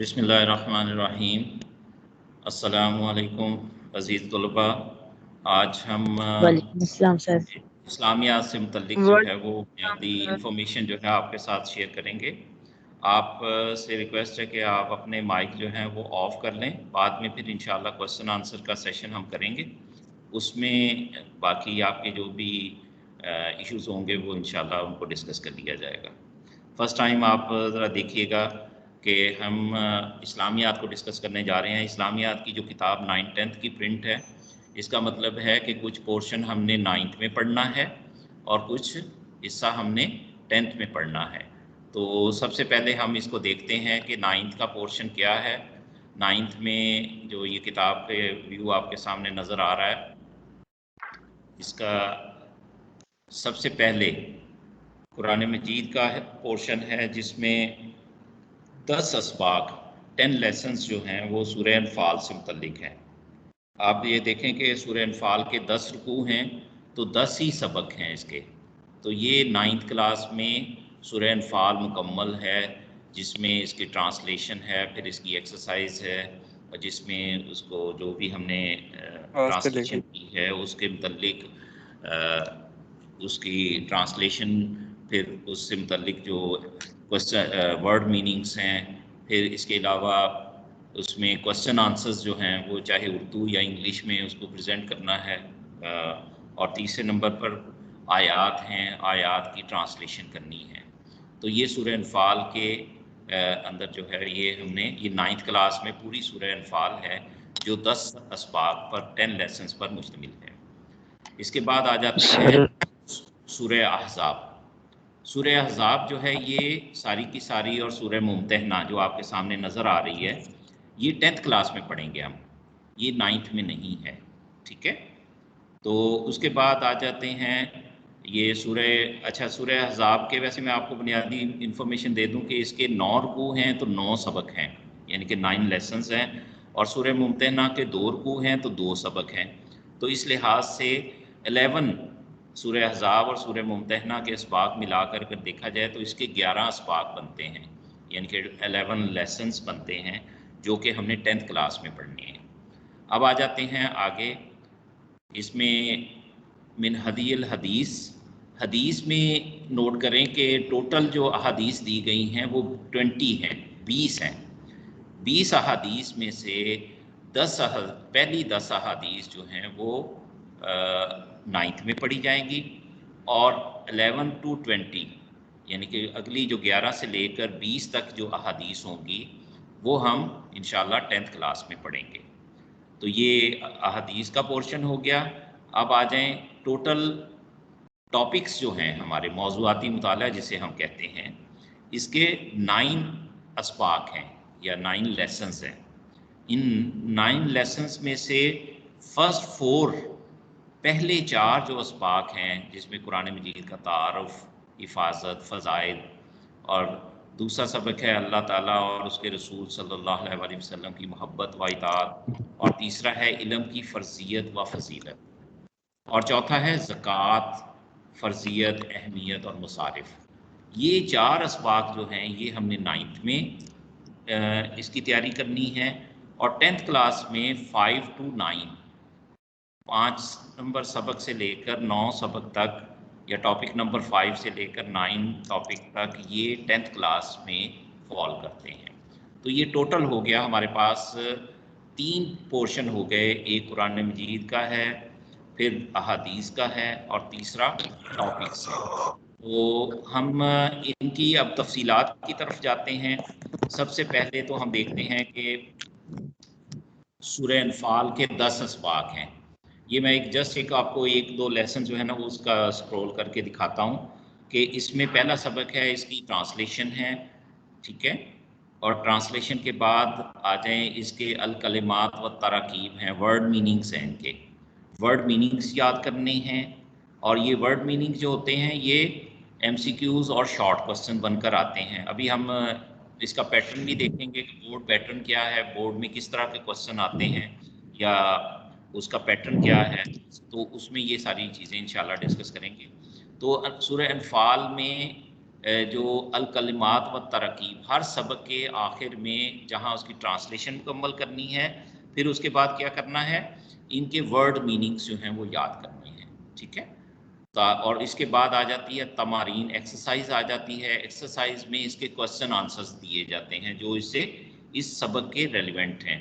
बिस्मिल्लाहिर्रहमानिर्रहीम। अस्सलामुअलैकुम अज़ीज़ तलबा। आज हम वालेकुम अस्सलाम सर। इस्लामियात से मुतल्लिक जो है वो बुनियादी इंफॉर्मेशन जो है आपके साथ शेयर करेंगे। आप से रिक्वेस्ट है कि आप अपने माइक जो हैं वो ऑफ़ कर लें। बाद में फिर इंशाल्लाह क्वेश्चन आंसर का सेशन हम करेंगे, उसमें बाकी आपके जो भी इश्यूज़ होंगे वो इंशाल्लाह उनको डिस्कस कर लिया जाएगा। फ़र्स्ट टाइम आप ज़रा देखिएगा कि हम इस्लामियात को डिस्कस करने जा रहे हैं। इस्लामियात की जो किताब 9th-10th की प्रिंट है, इसका मतलब है कि कुछ पोर्शन हमने 9th में पढ़ना है और कुछ हिस्सा हमने 10th में पढ़ना है। तो सबसे पहले हम इसको देखते हैं कि 9th का पोर्शन क्या है। 9th में जो ये किताब के व्यू आपके सामने नज़र आ रहा है, इसका सबसे पहले कुरान मजीद का पोर्शन है जिसमें 10 असबाक 10 लेसन्स जो हैं वो सूरह अनफाल से मुतल्लिक हैं। आप ये देखें कि सूरह अनफाल के 10 रुकू हैं तो 10 ही सबक हैं इसके। तो ये 9th क्लास में सूरह अनफाल मुकम्मल है, जिसमें इसकी ट्रांसलेशन है, फिर इसकी एक्सरसाइज है, और जिसमें उसको जो भी हमने ट्रांसलेशन की है उसके मुतल्लिक उसकी ट्रांसलेशन, फिर उससे मुतल्लिक जो क्वेश्चन वर्ड मीनिंग्स हैं, फिर इसके अलावा उसमें क्वेश्चन आंसर्स जो हैं वो चाहे उर्दू या इंग्लिश में उसको प्रेजेंट करना है, और तीसरे नंबर पर आयात हैं, आयात की ट्रांसलेशन करनी है। तो ये सूरह अनफाल के अंदर जो है ये हमने ये 9th क्लास में पूरी सूरह अनफाल है जो 10 असबाब पर 10 लेसन्स पर मुश्तमिल है। इसके बाद आ जाते हैं सूरह अहज़ाब। सूरह अहज़ाब जो है ये सारी की सारी और सूरह मुम्तहना जो आपके सामने नज़र आ रही है, ये 10th क्लास में पढ़ेंगे हम, ये 9th में नहीं है, ठीक है। तो उसके बाद आ जाते हैं ये सूरह अहज़ाब के, वैसे मैं आपको बुनियादी इंफॉर्मेशन दे दूं कि इसके 9 रुकू हैं तो 9 सबक हैं, यानी कि 9 लेसन्स हैं, और सूरह मुम्तहना के 2 रुकू हैं तो 2 सबक हैं। तो इस लिहाज से 11 सूरह अहज़ाब और सूरह मुम्तहना के असबाक मिलाकर कर देखा जाए तो इसके 11 असबाक बनते हैं, यानी कि 11 लेसन्स बनते हैं जो कि हमने 10th क्लास में पढ़ने हैं। अब आ जाते हैं आगे, इसमें मिन हदील हदीस, हदीस में नोट करें कि टोटल जो अहादीस दी गई हैं वो 20 हैं, 20 हैं। 20 अहादीस में से पहली 10 अहादीस जो हैं वो 9th में पढ़ी जाएंगी, और 11 to 20 यानी कि अगली जो 11 से लेकर 20 तक जो अहादीस होंगी वो हम इंशाल्लाह 10th क्लास में पढ़ेंगे। तो ये अहादीस का पोर्शन हो गया। अब आ जाएं टोटल टॉपिक्स जो हैं हमारे मौज़ूआती मुताला जिसे हम कहते हैं, इसके 9 असबाक हैं या 9 लेसन्स हैं। इन 9 लेसन्स में से फर्स्ट 4 पहले 4 जो असबाक हैं जिसमें कुरान मजीद का तारुफ, हिफाजत, फ़ज़ाइल, और दूसरा सबक है अल्लाह ताला और उसके रसूल सल्लल्लाहु अलैहि वसल्लम की मोहब्बत व इताअत, और तीसरा है इल्म की फ़र्जियत व फजीलत, और चौथा है ज़कात, फ़र्जियत, अहमियत और मुसारिफ। ये 4 असबाक जो हैं ये हमने 9th में इसकी तैयारी करनी है, और 10th क्लास में 5 to 9 5 नंबर सबक से लेकर 9 सबक तक, या टॉपिक नंबर 5 से लेकर 9 टॉपिक तक ये 10th क्लास में फॉल करते हैं। तो ये टोटल हो गया हमारे पास 3 पोर्शन हो गए, एक कुरान मजीद का है, फिर अहादीस का है, और तीसरा टॉपिक्स है। तो हम इनकी अब तफसीलात की तरफ जाते हैं। सबसे पहले तो हम देखते हैं कि सूरह अनफाल के 10 असबाक हैं। ये मैं एक आपको 1-2 लेसन जो है ना वो उसका स्क्रॉल करके दिखाता हूँ कि इसमें पहला सबक है, इसकी ट्रांसलेशन है, ठीक है। और ट्रांसलेशन के बाद आ जाएं इसके अल कलिमात व तराकीब हैं, वर्ड मीनिंग्स हैं, इनके वर्ड मीनिंग्स याद करने हैं, और ये वर्ड मीनिंग जो होते हैं ये MCQs और शॉर्ट क्वेश्चन बनकर आते हैं। अभी हम इसका पैटर्न भी देखेंगे कि बोर्ड पैटर्न क्या है, बोर्ड में किस तरह के क्वेश्चन आते हैं या उसका पैटर्न क्या है, तो उसमें ये सारी चीज़ें इंशाल्लाह डिस्कस करेंगे। तो सूरह अनफाल में जो अल-कलिमात व तरकीब, हर सबक के आखिर में जहाँ उसकी ट्रांसलेशन मुकम्मल करनी है, फिर उसके बाद क्या करना है, इनके वर्ड मीनिंग्स जो हैं वो याद करने हैं, ठीक है। और इसके बाद आ जाती है तमारीन, एक्सरसाइज आ जाती है। एक्सरसाइज में इसके क्वेश्चन आंसर्स दिए जाते हैं जो इससे इस सबक के रेलिवेंट हैं।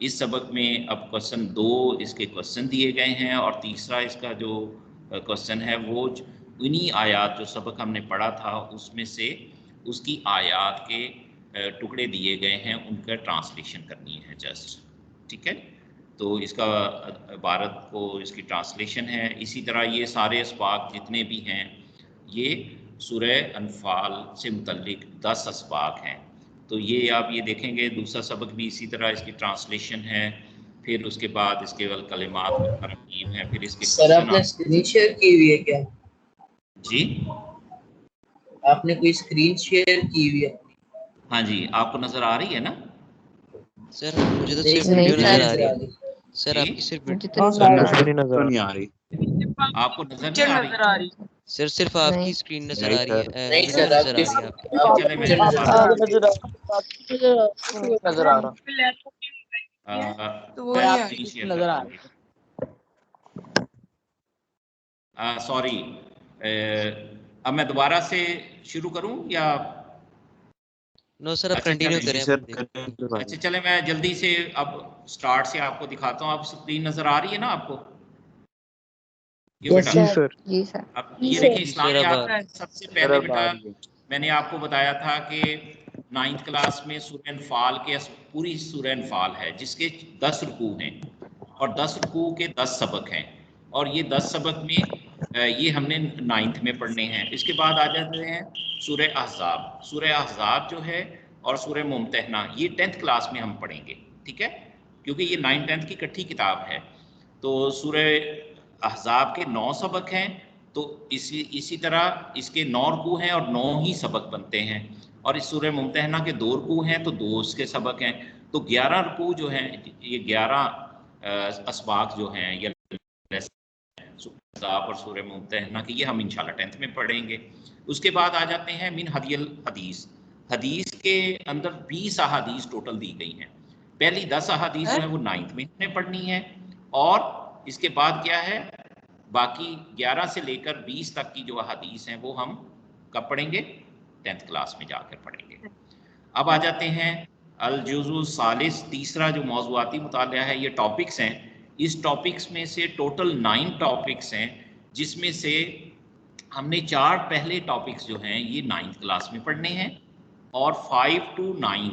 इस सबक में अब क्वेश्चन 2 इसके क्वेश्चन दिए गए हैं और तीसरा इसका जो क्वेश्चन है वो उन्हीं आयात जो सबक हमने पढ़ा था उसमें से उसकी आयात के टुकड़े दिए गए हैं, उनका ट्रांसलेशन करनी है जस्ट, ठीक है। तो इसका इबारत को इसकी ट्रांसलेशन है। इसी तरह ये सारे अस्बाक जितने भी हैं ये सूरह अनफाल से मुतल्लिक 10 अस्बाक हैं। तो ये आप ये देखेंगे दूसरा सबक भी इसी तरह इसकी ट्रांसलेशन है, फिर उसके बाद इसके कलिमात व तरकीब हैं, फिर इसके सर क्वेश्चन। आपने स्क्रीन शेयर की हुई है क्या? जी आपने कोई स्क्रीन शेयर की हुई है? हाँ जी, आपको नजर आ रही है ना? सर मुझे तो नहीं सिर्फ सर, वीडियो मुझे नजर नहीं आ नजर रही आ है रही। सर, जी? आपकी सिर्फ तो नहीं आ रही। आपको नजर नहीं आ रही? सर सिर्फ आपकी स्क्रीन नजर आ रही है, नहीं वीडियो सर, नजर आ आपकी रही है आपकी। चले मुझे मैं नजर आ रही नजर आ रहा। तो वो नहीं स्क्रीन शेयर नजर आ रही। सॉरी, अब मैं दोबारा से शुरू करूं या? नो सर, आप अच्छा कंटिन्यू चलें। करें। अच्छा चले मैं जल्दी से अब स्टार्ट से आपको दिखाता हूं। आप स्क्रीन नजर आ रही है ना आपको? जी सर। जी सर। अब ये देखिए इस्लामियात में सबसे पहले अब बेटा आ रही है। मैंने आपको बताया था कि 9th क्लास में सूरह अनफाल के पूरी सूरह अनफाल है जिसके 10 रुकू हैं और 10 रुकू के 10 सबक हैं और ये 10 सबक में ये हमने 9th में पढ़ने हैं। इसके बाद आ जाते हैं सूरह अहज़ाब। सूरह अहज़ाब जो है और सूरह मुमतहना ये 10th क्लास में हम पढ़ेंगे, ठीक है, क्योंकि ये 9th 10th की इकट्ठी किताब है। तो सूरह अहज़ाब के 9 सबक हैं, तो इसी तरह इसके 9 रुकू हैं और 9 ही सबक बनते हैं। और इस सूरह मुमतहना के 2 रुकू हैं तो 2 उसके सबक हैं। तो 11 रुकू जो हैं, ये 11 अस्बाक जो हैं या और सूरह मुमतहना की ये हम इंशाल्लाह 10th में पढ़ेंगे। उसके बाद आ जाते हैं मिन हदियल हदीस। हदीस के अंदर 20 अहादीस टोटल दी गई हैं। पहली 10 अहादीस जो है वो 9th में हमने पढ़नी है और इसके बाद क्या है, बाकी 11 से लेकर 20 तक की जो अहादीस हैं वो हम कब पढ़ेंगे? 10th क्लास में जाकर पढ़ेंगे। अब आ जाते हैं अल-जुज़ु सालिस, तीसरा जो मौज़ूआती मुतालिया है, ये टॉपिक्स हैं। इस टॉपिक्स में से टोटल 9 टॉपिक्स हैं जिसमें से हमने 4 पहले टॉपिक्स जो हैं ये 9th क्लास में पढ़ने हैं और 5 to 9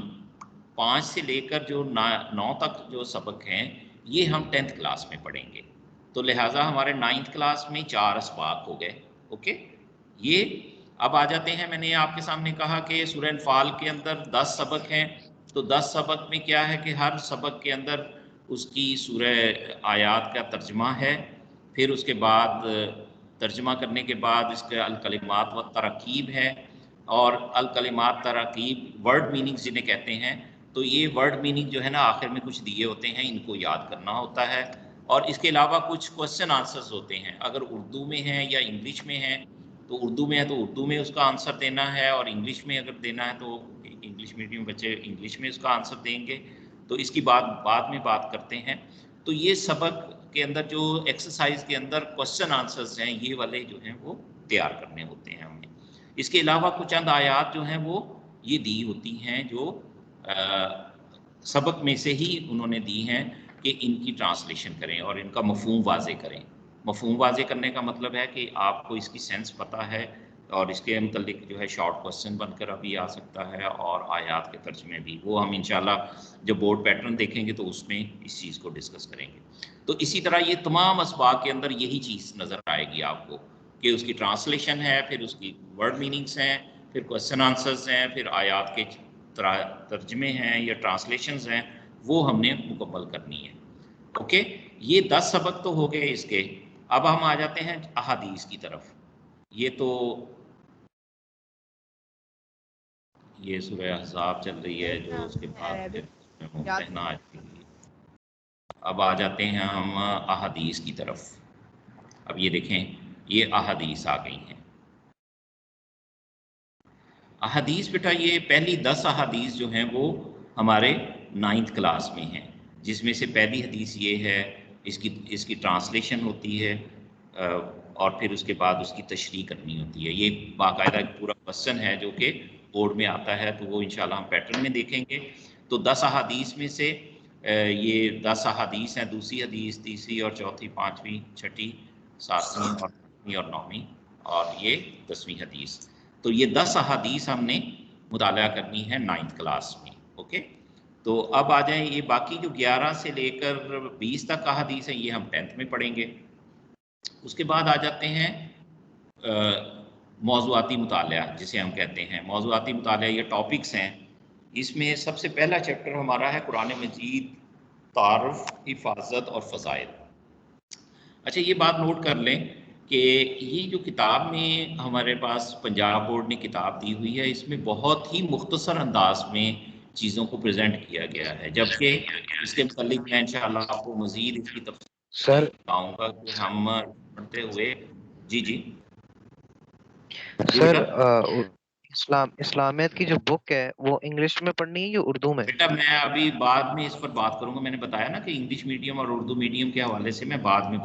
5 से लेकर जो 9 तक जो सबक हैं ये हम 10th क्लास में पढ़ेंगे। तो लिहाजा हमारे 9th क्लास में 4 अस्बाक हो गए। ओके, ये अब आ जाते हैं, मैंने आपके सामने कहा कि सूरह अनफाल के अंदर 10 सबक हैं। तो 10 सबक में क्या है कि हर सबक के अंदर उसकी सूरह आयात का तर्जमा है, फिर उसके बाद तर्जमा करने के बाद इसके अल-कलिमात व तरकीब है और अल-कलिमात तरकीब वर्ड मीनिंग्स जिन्हें कहते हैं। तो ये वर्ड मीनिंग जो है ना आखिर में कुछ दिए होते हैं, इनको याद करना होता है। और इसके अलावा कुछ क्वेश्चन आंसर्स होते हैं, अगर उर्दू में हैं या इंग्लिश में हैं तो उर्दू में है तो उर्दू में उसका आंसर देना है और इंग्लिश में अगर देना है तो इंग्लिश मीडियम बच्चे इंग्लिश में उसका आंसर देंगे। तो इसकी बाद में बात करते हैं। तो ये सबक के अंदर जो एक्सरसाइज के अंदर क्वेश्चन आंसर्स हैं ये वाले जो हैं वो तैयार करने होते हैं हमें। इसके अलावा कुछ चंद आयात जो हैं वो ये दी होती हैं जो सबक में से ही उन्होंने दी हैं कि इनकी ट्रांसलेशन करें और इनका मफहूम वाज़े करें। मफहूम वाज़े करने का मतलब है कि आपको इसकी सेंस पता है और इसके मतलब जो है शॉर्ट क्वेश्चन बनकर अभी आ सकता है और आयात के तर्जमे भी, वो हम इंशाल्लाह जब बोर्ड पैटर्न देखेंगे तो उसमें इस चीज़ को डिस्कस करेंगे। तो इसी तरह ये तमाम अस्बाक के अंदर यही चीज़ नज़र आएगी आपको कि उसकी ट्रांसलेशन है, फिर उसकी वर्ड मीनिंग्स हैं, फिर क्वेश्चन आंसर्स हैं, फिर आयात के तर्जमे हैं या ट्रांसलेशंस हैं, वो हमने मुकम्मल करनी है। ओके, ये 10 सबक तो हो गए इसके। अब हम आ जाते हैं अहादीस की तरफ। ये तो ये सूरह अहज़ाब चल रही है जो उसके बाद मुमतहना आ जाएगी। अब आ जाते हैं हम अहादीस की तरफ। अब ये देखें, ये अहादीस आ गई हैं। अहादीस बेटा ये पहली 10 अहादीस जो हैं वो हमारे 9th क्लास में हैं, जिसमें से पहली हदीस ये है, इसकी ट्रांसलेशन होती है और फिर उसके बाद उसकी तशरीह करनी होती है। ये बाकायदा पूरा क्वेश्चन है जो कि बोर्ड में आता है, तो वो इंशाल्लाह हम पैटर्न में देखेंगे। तो 10 अहादीस में से ये 10 अहादीस हैं, दूसरी हदीस, तीसरी और चौथी, पाँचवीं, छठी, सातवीं और आठवीं और नौवीं, और ये 10वीं हदीस। तो ये 10 अहादीस हमने मुताला करनी है 9th क्लास में। ओके, तो अब आ जाए ये बाकी जो 11 से लेकर 20 तक अहादीस हैं, ये हम 10th में पढ़ेंगे। उसके बाद आ जाते हैं मौज़ूआती मुताला, जिसे हम कहते हैं मौज़ूआती मुताला, ये टॉपिक्स हैं। इसमें सबसे पहला चैप्टर हमारा है कुरान मजीद, तारुफ, हिफाजत और फ़ज़ाइल। अच्छा, ये बात नोट कर लें कि ये जो किताब में हमारे पास पंजाब बोर्ड ने किताब दी हुई है, इसमें बहुत ही मुख्तसर अंदाज में चीज़ों को प्रेजेंट किया गया है, जबकि इसके मुतालिक मैं इंशाअल्लाह आपको मज़ीद इसकी तफसील सर बताऊंगा कि हम पढ़ते हुए। जी जी जी सर बेटा। इस्लामियत की जो बुक है वो इंग्लिश में पढ़नी है या उर्दू में? बेटा मैं अभी बाद में इस पर बात करूंगा। मैंने बताया ना कि इंग्लिश मीडियम और उर्दू मीडियम के हवाले से मैं बाद में